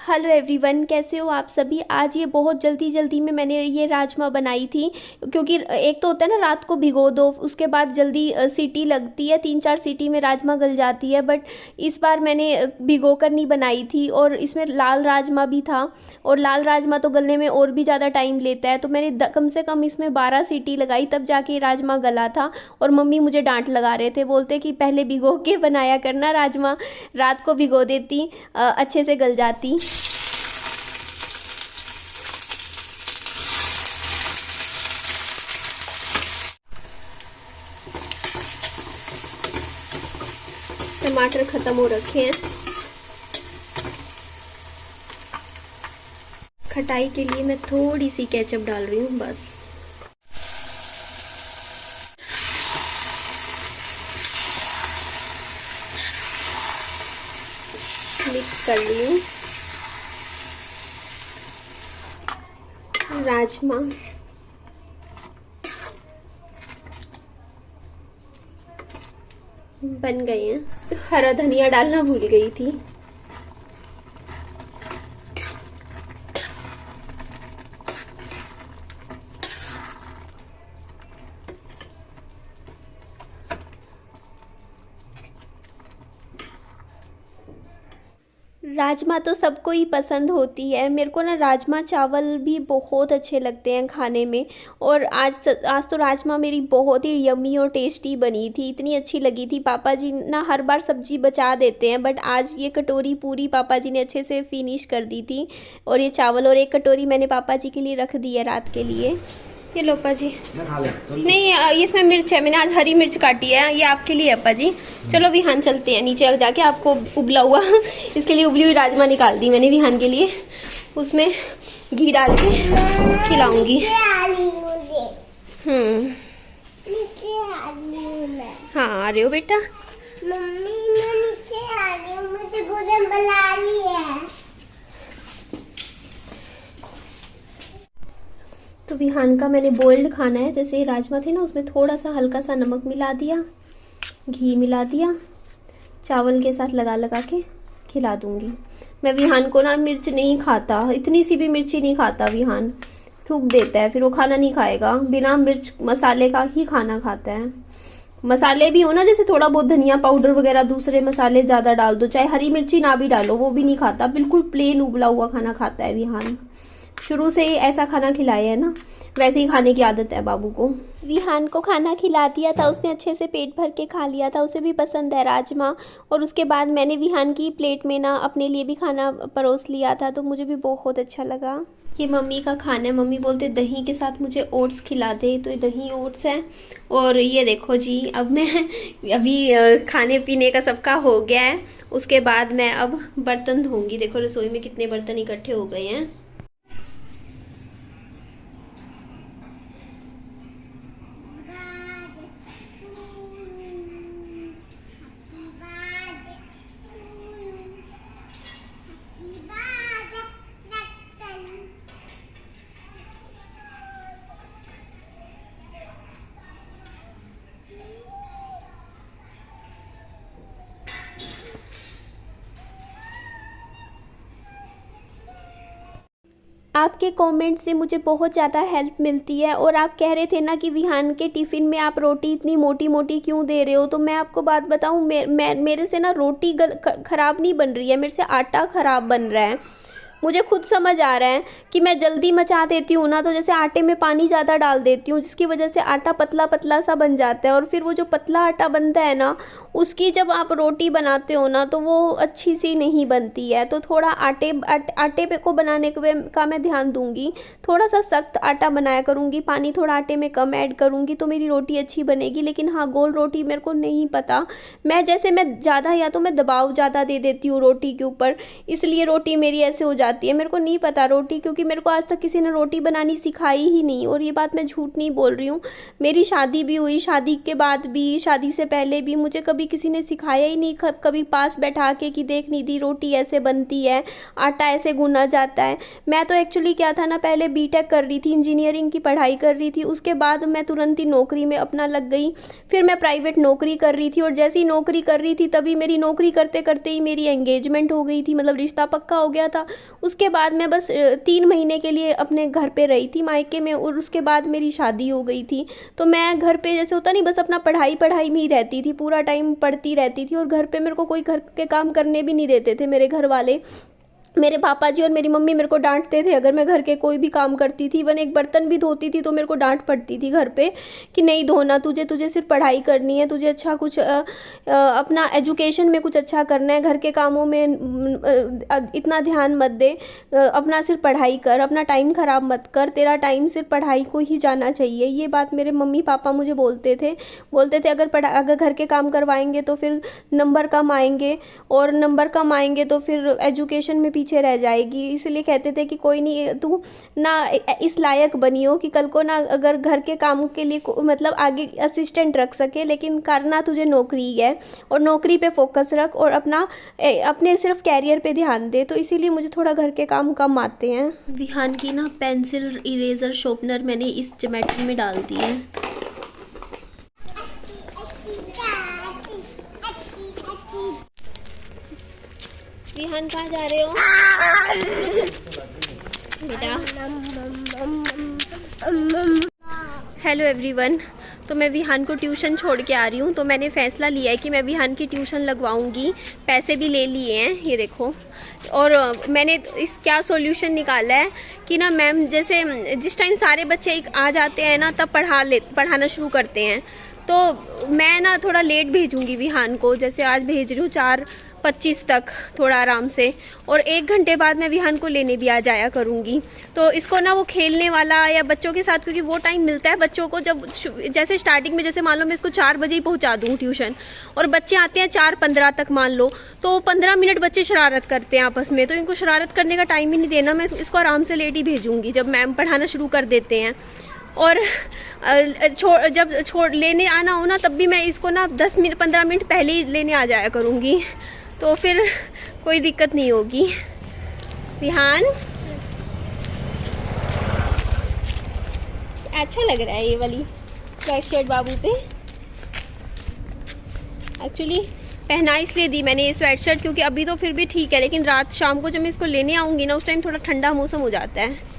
Hello everyone, कैसे हो आप सभी। आज ये बहुत जल्दी जल्दी में मैंने ये राजमा बनाई थी, क्योंकि एक तो होता है ना रात को भिगो दो, उसके बाद जल्दी सीटी लगती है, 3-4 सीटी में राजमा गल जाती है। बट इस बार मैंने भिगो कर नहीं बनाई थी, और इसमें लाल राजमा भी था, और लाल राजमा तो गलने में और भी ज़्यादा टाइम लेता है। तो मैंने कम से कम इसमें 12 सीटी लगाई, तब जाके ये राजमा गला था। और मम्मी मुझे डांट लगा रहे थे, बोलते कि पहले भिगो के बनाया करना राजमा, रात को भिगो देती अच्छे से गल जाती। टमाटर ख़त्म हो रखे हैं। खटाई के लिए मैं थोड़ी सी केचप डाल रही हूँ बस। मिक्स कर रही हूँ राजमा। बन गए हैं। हरा धनिया डालना भूल गई थी। राजमा तो सबको ही पसंद होती है। मेरे को ना राजमा चावल भी बहुत अच्छे लगते हैं खाने में। और आज तो राजमा मेरी बहुत ही यम्मी और टेस्टी बनी थी, इतनी अच्छी लगी थी। पापा जी ना हर बार सब्जी बचा देते हैं, बट आज ये कटोरी पूरी पापा जी ने अच्छे से फिनिश कर दी थी। और ये चावल और एक कटोरी मैंने पापा जी के लिए रख दी है रात के लिए। ये लो अप्पा जी। नहीं, ये इसमें मिर्च है, मैंने आज हरी मिर्च काटी है, ये आपके लिए अप्पा जी। चलो विहान चलते हैं नीचे जाके, आपको उबला हुआ इसके लिए उबली हुई राजमा निकाल दी मैंने विहान के लिए, उसमें घी डाल के खिलाऊंगी। हाँ आ रहे हो बेटा। मम्मी मैं नीचे आ रही हूँ, मुझे गोदम बुला ली है। तो विहान का मैंने बॉइल्ड खाना है। जैसे राजमा थे ना, उसमें थोड़ा सा हल्का सा नमक मिला दिया, घी मिला दिया, चावल के साथ लगा लगा के खिला दूंगी। मैं विहान को ना मिर्च नहीं खाता, इतनी सी भी मिर्ची नहीं खाता विहान, थूक देता है, फिर वो खाना नहीं खाएगा। बिना मिर्च मसाले का ही खाना खाता है। मसाले भी हो ना, जैसे थोड़ा बहुत धनिया पाउडर वगैरह दूसरे मसाले ज़्यादा डाल दो, चाहे हरी मिर्ची ना भी डालो, वो भी नहीं खाता। बिल्कुल प्लेन उबला हुआ खाना खाता है विहान। शुरू से ही ऐसा खाना खिलाया है ना, वैसे ही खाने की आदत है बाबू को। विहान को खाना खिला दिया था, उसने अच्छे से पेट भर के खा लिया था, उसे भी पसंद है राजमा। और उसके बाद मैंने विहान की प्लेट में ना अपने लिए भी खाना परोस लिया था, तो मुझे भी बहुत अच्छा लगा। ये मम्मी का खाना है। मम्मी बोलते दही के साथ मुझे ओट्स खिला दे, तो ये दही ओट्स है। और ये देखो जी, अब मैं अभी खाने पीने का सबका हो गया है, उसके बाद मैं अब बर्तन धोऊंगी। देखो रसोई में कितने बर्तन इकट्ठे हो गए हैं। आपके कमेंट से मुझे बहुत ज़्यादा हेल्प मिलती है। और आप कह रहे थे ना कि विहान के टिफ़िन में आप रोटी इतनी मोटी मोटी क्यों दे रहे हो, तो मैं आपको बात बताऊं, मेरे से ना रोटी ख़राब नहीं बन रही है, मेरे से आटा ख़राब बन रहा है। मुझे खुद समझ आ रहा है कि मैं जल्दी मचा देती हूँ ना, तो जैसे आटे में पानी ज़्यादा डाल देती हूँ, जिसकी वजह से आटा पतला पतला सा बन जाता है। और फिर वो जो पतला आटा बनता है ना, उसकी जब आप रोटी बनाते हो ना, तो वो अच्छी सी नहीं बनती है। तो थोड़ा आटे पे को बनाने का मैं ध्यान दूंगी। थोड़ा सा सख्त आटा बनाया करूँगी, पानी थोड़ा आटे में कम ऐड करूँगी, तो मेरी रोटी अच्छी बनेगी। लेकिन हाँ, गोल रोटी मेरे को नहीं पता। मैं ज़्यादा, या तो मैं दबाव ज़्यादा दे देती हूँ रोटी के ऊपर, इसलिए रोटी मेरी ऐसे हो जाती है। मेरे को नहीं पता रोटी, क्योंकि मेरे को आज तक किसी ने रोटी बनानी सिखाई ही नहीं। और ये बात मैं झूठ नहीं बोल रही हूँ, मेरी शादी भी हुई, शादी के बाद भी, शादी से पहले भी मुझे कभी किसी ने सिखाया ही नहीं। कभी पास बैठा के कि देख निधि रोटी ऐसे बनती है, आटा ऐसे गूंना जाता है। मैं तो एक्चुअली क्या था ना, पहले बीटेक कर रही थी, इंजीनियरिंग की पढ़ाई कर रही थी, उसके बाद मैं तुरंत ही नौकरी में अपना लग गई। फिर मैं प्राइवेट नौकरी कर रही थी, और जैसे ही नौकरी कर रही थी तभी मेरी नौकरी करते करते ही मेरी एंगेजमेंट हो गई थी, मतलब रिश्ता पक्का हो गया था। उसके बाद मैं बस 3 महीने के लिए अपने घर पे रही थी मायके में, और उसके बाद मेरी शादी हो गई थी। तो मैं घर पे जैसे होता नहीं, बस अपना पढ़ाई पढ़ाई में ही रहती थी, पूरा टाइम पढ़ती रहती थी, और घर पे मेरे को कोई घर के काम करने भी नहीं देते थे मेरे घर वाले। मेरे पापा जी और मेरी मम्मी मेरे को डांटते थे अगर मैं घर के कोई भी काम करती थी। इवन एक बर्तन भी धोती थी तो मेरे को डांट पड़ती थी घर पे कि नहीं धोना, तुझे सिर्फ पढ़ाई करनी है, तुझे अच्छा कुछ अपना एजुकेशन में कुछ अच्छा करना है, घर के कामों में इतना ध्यान मत दे, अपना सिर्फ पढ़ाई कर, अपना टाइम ख़राब मत कर, तेरा टाइम सिर्फ पढ़ाई को ही जाना चाहिए। ये बात मेरे मम्मी पापा मुझे बोलते थे अगर घर के काम करवाएंगे तो फिर नंबर कम आएंगे, और नंबर कम आएंगे तो फिर एजुकेशन में पीछे रह जाएगी। इसलिए कहते थे कि कोई नहीं, तू ना इस लायक बनी हो कि कल को ना अगर घर के काम के लिए मतलब आगे असिस्टेंट रख सके, लेकिन करना तुझे नौकरी है, और नौकरी पे फोकस रख, और अपने सिर्फ कैरियर पे ध्यान दे। तो इसीलिए मुझे थोड़ा घर के काम कम आते हैं। विहान की ना पेंसिल, इरेजर, शॉर्पनर मैंने इस ज्योमेट्री में डाल दी है। विहान कहाँ जा रहे हो बेटा? हेलो एवरीवन, तो मैं विहान को ट्यूशन छोड़ के आ रही हूँ। तो मैंने फ़ैसला लिया है कि मैं विहान की ट्यूशन लगवाऊंगी, पैसे भी ले लिए हैं, ये देखो। और मैंने इस क्या सॉल्यूशन निकाला है कि ना मैम जैसे जिस टाइम सारे बच्चे आ जाते हैं ना तब पढ़ाना शुरू करते हैं, तो मैं ना थोड़ा लेट भेजूंगी विहान को, जैसे आज भेज रही हूँ 4:25 तक, थोड़ा आराम से, और 1 घंटे बाद मैं विहान को लेने भी आ जाया करूँगी। तो इसको ना वो खेलने वाला या बच्चों के साथ, क्योंकि वो टाइम मिलता है बच्चों को, जब जैसे स्टार्टिंग में जैसे मान लो मैं इसको 4 बजे ही पहुँचा दूँ ट्यूशन, और बच्चे आते हैं 4:15 तक मान लो, तो 15 मिनट बच्चे शरारत करते हैं आपस में, तो इनको शरारत करने का टाइम ही नहीं देना। मैं इसको आराम से लेट ही भेजूँगी जब मैम पढ़ाना शुरू कर देते हैं। और जब लेने आना हो ना तब भी मैं इसको ना 10-15 मिनट पहले ही लेने आ जाया करूँगी, तो फिर कोई दिक्कत नहीं होगी। विहान अच्छा लग रहा है ये वाली स्वेट शर्ट बाबू पे। एक्चुअली पहना इसलिए दी मैंने ये स्वेट शर्ट क्योंकि अभी तो फिर भी ठीक है, लेकिन रात शाम को जब मैं इसको लेने आऊँगी ना उस टाइम थोड़ा ठंडा मौसम हो जाता है।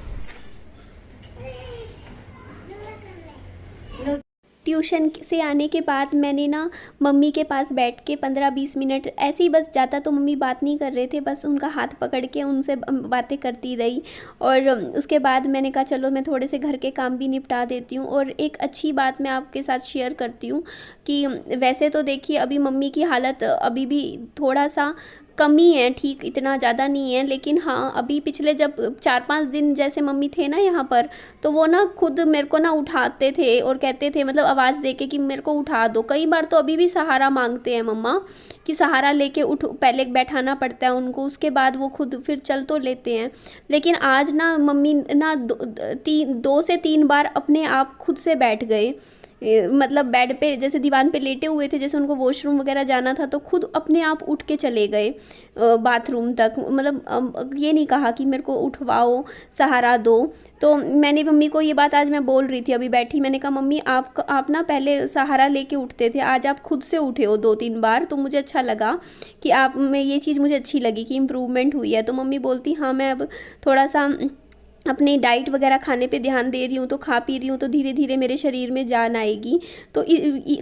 ट्यूशन से आने के बाद मैंने ना मम्मी के पास बैठ के 15-20 मिनट ऐसे ही बस, ज़्यादा तो मम्मी बात नहीं कर रहे थे, बस उनका हाथ पकड़ के उनसे बातें करती रही। और उसके बाद मैंने कहा चलो मैं थोड़े से घर के काम भी निपटा देती हूँ। और एक अच्छी बात मैं आपके साथ शेयर करती हूँ कि वैसे तो देखिए अभी मम्मी की हालत अभी भी थोड़ा सा कमी है, ठीक इतना ज़्यादा नहीं है, लेकिन हाँ अभी पिछले जब 4-5 दिन जैसे मम्मी थे ना यहाँ पर, तो वो ना खुद मेरे को ना उठाते थे और कहते थे, मतलब आवाज़ दे के कि मेरे को उठा दो। कई बार तो अभी भी सहारा मांगते हैं मम्मा कि सहारा लेके उठ, पहले बैठाना पड़ता है उनको, उसके बाद वो खुद फिर चल तो लेते हैं। लेकिन आज ना मम्मी ना 2 से 3 बार अपने आप खुद से बैठ गए, मतलब बेड पे जैसे दीवान पे लेटे हुए थे, जैसे उनको वॉशरूम वगैरह जाना था तो खुद अपने आप उठ के चले गए बाथरूम तक। मतलब ये नहीं कहा कि मेरे को उठवाओ, सहारा दो। तो मैंने मम्मी को ये बात आज मैं बोल रही थी अभी बैठी, मैंने कहा मम्मी आप ना पहले सहारा लेके उठते थे, आज आप खुद से उठे हो 2-3 बार, तो मुझे अच्छा लगा कि आप में ये चीज़ मुझे अच्छी लगी कि इम्प्रूवमेंट हुई है। तो मम्मी बोलती हाँ मैं अब थोड़ा सा अपनी डाइट वगैरह खाने पे ध्यान दे रही हूँ, तो खा पी रही हूँ, तो धीरे धीरे मेरे शरीर में जान आएगी। तो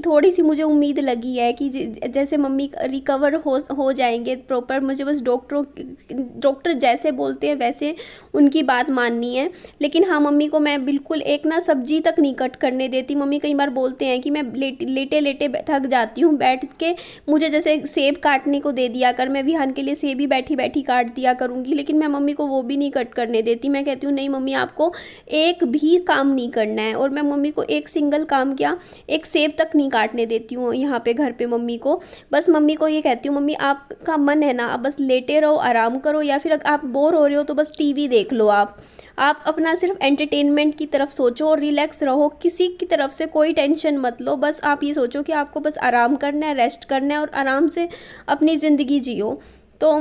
थोड़ी सी मुझे उम्मीद लगी है कि जैसे मम्मी रिकवर हो जाएंगे प्रॉपर, मुझे बस डॉक्टर जैसे बोलते हैं वैसे उनकी बात माननी है। लेकिन हाँ मम्मी को मैं बिल्कुल एक ना सब्जी तक नहीं कट करने देती। मम्मी कई बार बोलते हैं कि मैं लेटे लेटे थक जाती हूँ बैठ के, मुझे जैसे सेब काटने को दे दिया कर, मैं विहान के लिए सेब ही बैठी बैठी काट दिया करूँगी, लेकिन मैं मम्मी को वो भी नहीं कट करने देती। मैं कहती हूँ नहीं मम्मी आपको एक भी काम नहीं करना है, और मैं मम्मी को एक सिंगल काम क्या, एक सेब तक नहीं काटने देती हूँ यहाँ पे घर पे मम्मी को। बस मम्मी को ये कहती हूँ मम्मी आपका मन है ना, आप बस लेटे रहो, आराम करो, या फिर आप बोर हो रहे हो तो बस टीवी देख लो। आप अपना सिर्फ एंटरटेनमेंट की तरफ सोचो और रिलैक्स रहो, किसी की तरफ से कोई टेंशन मत लो। बस आप ये सोचो कि आपको बस आराम करना है, रेस्ट करना है और आराम से अपनी ज़िंदगी जियो। तो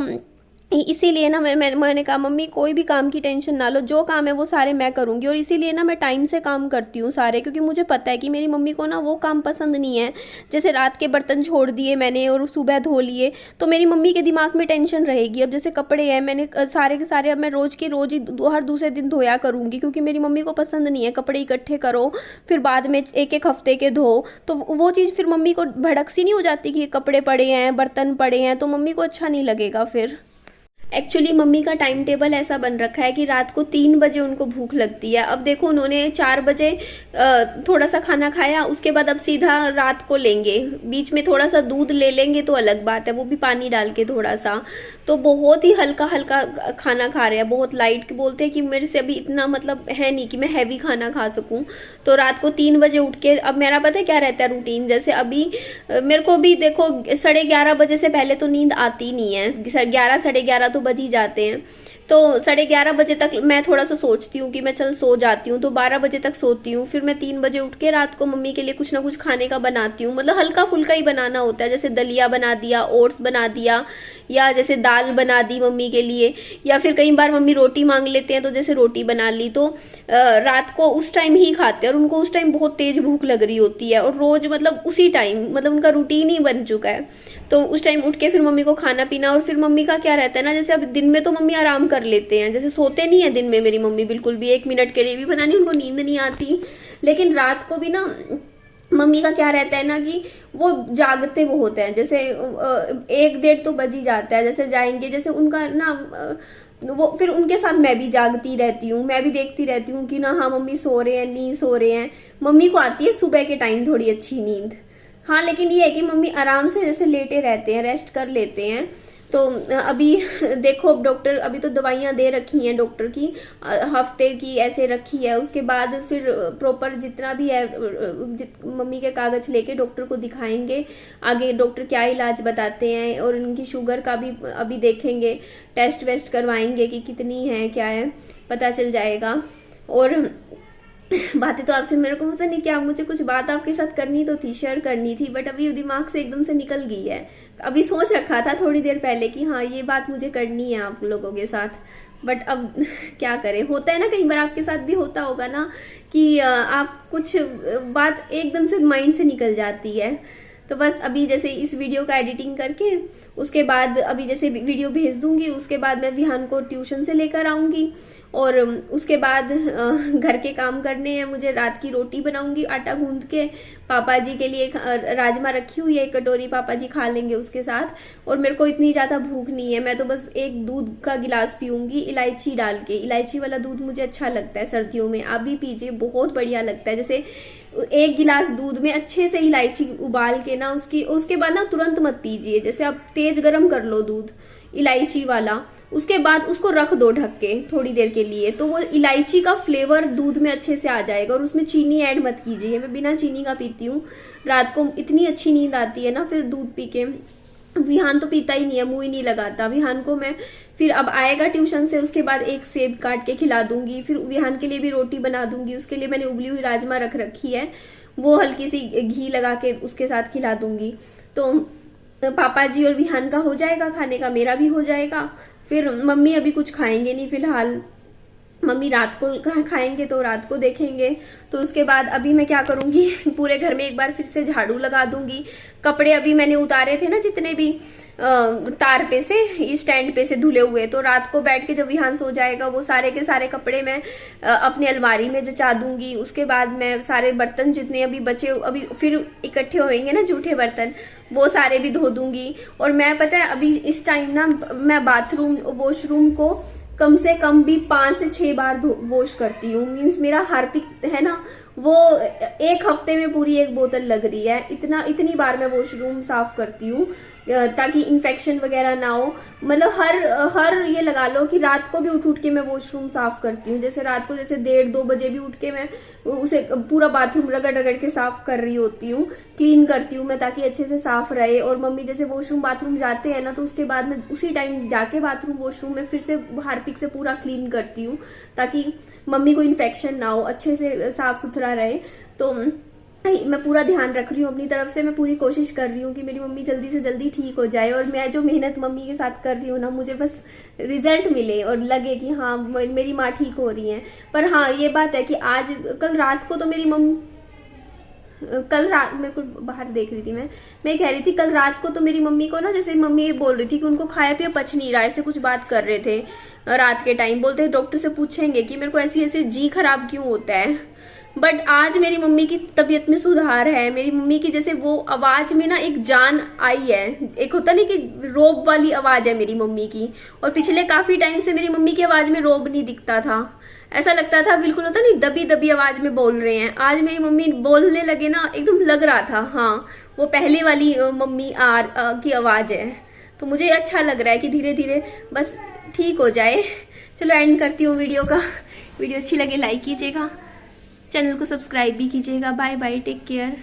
इसीलिए ना मैंने कहा मम्मी कोई भी काम की टेंशन ना लो, जो काम है वो सारे मैं करूँगी। और इसीलिए ना मैं टाइम से काम करती हूँ सारे, क्योंकि मुझे पता है कि मेरी मम्मी को ना वो काम पसंद नहीं है। जैसे रात के बर्तन छोड़ दिए मैंने और सुबह धो लिए, तो मेरी मम्मी के दिमाग में टेंशन रहेगी। अब जैसे कपड़े हैं, मैंने सारे के सारे अब मैं रोज़ के रोज़ ही हर दूसरे दिन धोया करूँगी, क्योंकि मेरी मम्मी को पसंद नहीं है कपड़े इकट्ठे करो फिर बाद में एक एक हफ्ते के धो। तो वो चीज़ फिर मम्मी को भड़क सी नहीं हो जाती कि कपड़े पड़े हैं, बर्तन पड़े हैं, तो मम्मी को अच्छा नहीं लगेगा फिर। एक्चुअली मम्मी का टाइम टेबल ऐसा बन रखा है कि रात को 3 बजे उनको भूख लगती है। अब देखो उन्होंने 4 बजे थोड़ा सा खाना खाया, उसके बाद अब सीधा रात को लेंगे। बीच में थोड़ा सा दूध ले लेंगे तो अलग बात है, वो भी पानी डाल के थोड़ा सा। तो बहुत ही हल्का हल्का खाना खा रहे हैं, बहुत लाइट। बोलते हैं कि मेरे से अभी इतना मतलब है नहीं कि मैं हैवी खाना खा सकूं। तो रात को 3 बजे उठ के, अब मेरा पता है क्या रहता है रूटीन। जैसे अभी मेरे को भी देखो 11:30 बजे से पहले तो नींद आती नहीं है, 11 11:30 तो बज ही जाते हैं। तो 11:30 बजे तक मैं थोड़ा सा सोचती हूँ कि मैं चल सो जाती हूँ, तो 12 बजे तक सोती हूँ। फिर मैं 3 बजे उठ के रात को मम्मी के लिए कुछ ना कुछ खाने का बनाती हूँ, मतलब हल्का फुल्का ही बनाना होता है। जैसे दलिया बना दिया, ओट्स बना दिया, या जैसे दाल बना दी मम्मी के लिए, या फिर कई बार मम्मी रोटी मांग लेते हैं तो जैसे रोटी बना ली। तो रात को उस टाइम ही खाते हैं, और उनको उस टाइम बहुत तेज भूख लग रही होती है, और रोज मतलब उसी टाइम, मतलब उनका रूटीन ही बन चुका है। तो उस टाइम उठ के फिर मम्मी को खाना पीना। और फिर मम्मी का क्या रहता है ना, जैसे अब दिन में तो मम्मी आराम कर लेते हैं, जैसे सोते नहीं है दिन में मेरी मम्मी बिल्कुल भी, 1 मिनट के लिए भी पता नहीं उनको नींद नहीं आती। लेकिन रात को भी ना मम्मी का क्या रहता है ना कि वो जागते वो होते हैं। जैसे 1 1:30 तो बज ही जाता है, जैसे जाएंगे, जैसे उनका ना वो फिर उनके साथ मैं भी जागती रहती हूँ, मैं भी देखती रहती हूँ कि ना हाँ मम्मी सो रहे हैं नहीं सो रहे हैं। मम्मी को आती है सुबह के टाइम थोड़ी अच्छी नींद, हाँ, लेकिन ये है कि मम्मी आराम से जैसे लेटे रहते हैं, रेस्ट कर लेते हैं। तो अभी देखो अब डॉक्टर, अभी तो दवाइयाँ दे रखी हैं डॉक्टर की, हफ्ते की ऐसे रखी है। उसके बाद फिर प्रॉपर जितना भी है मम्मी के कागज लेके डॉक्टर को दिखाएंगे, आगे डॉक्टर क्या इलाज बताते हैं। और इनकी शुगर का भी अभी देखेंगे, टेस्ट वेस्ट करवाएंगे कि कितनी है क्या है, पता चल जाएगा। और बातें तो आपसे, मेरे को पता नहीं क्या, मुझे कुछ बात आपके साथ करनी तो थी, शेयर करनी थी, बट अभी दिमाग से एकदम से निकल गई है। अभी सोच रखा था थोड़ी देर पहले कि हाँ ये बात मुझे करनी है आप लोगों के साथ, बट अब क्या करें। होता है ना, कई बार आपके साथ भी होता होगा ना कि आप कुछ बात एकदम से माइंड से निकल जाती है। तो बस अभी जैसे इस वीडियो का एडिटिंग करके उसके बाद अभी जैसे वीडियो भेज दूंगी, उसके बाद मैं विहान को ट्यूशन से लेकर आऊंगी। और उसके बाद घर के काम करने हैं मुझे, रात की रोटी बनाऊंगी आटा गूंद के। पापा जी के लिए राजमा रखी हुई है, एक कटोरी पापा जी खा लेंगे उसके साथ। और मेरे को इतनी ज्यादा भूख नहीं है, मैं तो बस एक दूध का गिलास पीऊंगी इलायची डाल के। इलायची वाला दूध मुझे अच्छा लगता है सर्दियों में, आप भी पीजिए, बहुत बढ़िया लगता है। जैसे 1 गिलास दूध में अच्छे से इलायची उबाल के ना, उसके बाद ना तुरंत मत पीजिए, जैसे आप तेज गरम कर लो दूध इलायची वाला, उसके बाद उसको रख दो ढक के थोड़ी देर के लिए, तो वो इलायची का फ्लेवर दूध में अच्छे से आ जाएगा। और उसमें चीनी ऐड मत कीजिए, मैं बिना चीनी का पीती हूँ, रात को इतनी अच्छी नींद आती है ना फिर दूध पी के। विहान तो पीता ही नहीं है, मुंह ही नहीं लगाता। विहान को मैं फिर अब आएगा ट्यूशन से, उसके बाद एक सेब काट के खिला दूंगी, फिर विहान के लिए भी रोटी बना दूंगी। उसके लिए मैंने उबली हुई राजमा रख रखी है, वो हल्की सी घी लगा के उसके साथ खिला दूंगी। तो पापा जी और विहान का हो जाएगा खाने का, मेरा भी हो जाएगा। फिर मम्मी अभी कुछ खाएंगे नहीं फिलहाल, मम्मी रात को खाएंगे तो रात को देखेंगे। तो उसके बाद अभी मैं क्या करूंगी, पूरे घर में एक बार फिर से झाड़ू लगा दूंगी। कपड़े अभी मैंने उतारे थे ना जितने भी तार पे से, स्टैंड पे से धुले हुए, तो रात को बैठ के जब विहान सो जाएगा वो सारे के सारे कपड़े मैं अपनी अलमारी में जचा दूंगी। उसके बाद मैं सारे बर्तन जितने अभी बचे, अभी फिर इकट्ठे होंगे ना जूठे बर्तन, वो सारे भी धो दूंगी। और मैं पता है अभी इस टाइम ना मैं बाथरूम वॉशरूम को कम से कम भी 5 से 6 बार वॉश करती हूँ। मीन्स मेरा हार्पिक है ना, वो एक हफ्ते में पूरी एक बोतल लग रही है, इतनी बार मैं वॉशरूम साफ करती हूँ ताकि इन्फेक्शन वगैरह ना हो। मतलब हर ये लगा लो कि रात को भी उठ के मैं वॉशरूम साफ करती हूँ। जैसे रात को जैसे 1:30-2 बजे भी उठ के मैं उसे पूरा बाथरूम रगड़ के साफ कर रही होती हूँ, क्लीन करती हूँ मैं, ताकि अच्छे से साफ रहे। और मम्मी जैसे वॉशरूम बाथरूम जाते हैं ना, तो उसके बाद मैं उसी टाइम जाके बाथरूम वॉशरूम में फिर से हार्पिक से पूरा क्लीन करती हूँ, ताकि मम्मी को इन्फेक्शन ना हो, अच्छे से साफ सुथरा रहे। तो मैं पूरा ध्यान रख रही हूँ अपनी तरफ से, मैं पूरी कोशिश कर रही हूँ कि मेरी मम्मी जल्दी से जल्दी ठीक हो जाए, और मैं जो मेहनत मम्मी के साथ कर रही हूँ ना, मुझे बस रिजल्ट मिले और लगे कि हाँ मेरी माँ ठीक हो रही है। पर हाँ ये बात है कि कल रात को तो मेरी मम्मी, कल रात मैं कुछ बाहर देख रही थी, मैं कह रही थी कल रात को तो मेरी मम्मी को ना, जैसे मम्मी ये बोल रही थी कि उनको खाया पिया पच नहीं रहा, ऐसे कुछ बात कर रहे थे रात के टाइम, बोलते डॉक्टर से पूछेंगे कि मेरे को ऐसे जी खराब क्यों होता है। बट आज मेरी मम्मी की तबीयत में सुधार है, मेरी मम्मी की जैसे वो आवाज में ना एक जान आई है, एक होता नहीं कि रोब वाली आवाज है मेरी मम्मी की, और पिछले काफी टाइम से मेरी मम्मी की आवाज में रोब नहीं दिखता था, ऐसा लगता था बिल्कुल होता नहीं दबी दबी आवाज में बोल रहे हैं। आज मेरी मम्मी बोलने लगे ना, एकदम लग रहा था हाँ वो पहले वाली मम्मी की आवाज है। तो मुझे अच्छा लग रहा है कि धीरे धीरे बस ठीक हो जाए। चलो एंड करती हूँ वीडियो का। वीडियो अच्छी लगे लाइक कीजिएगा, चैनल को सब्सक्राइब भी कीजिएगा। Bye bye, take care.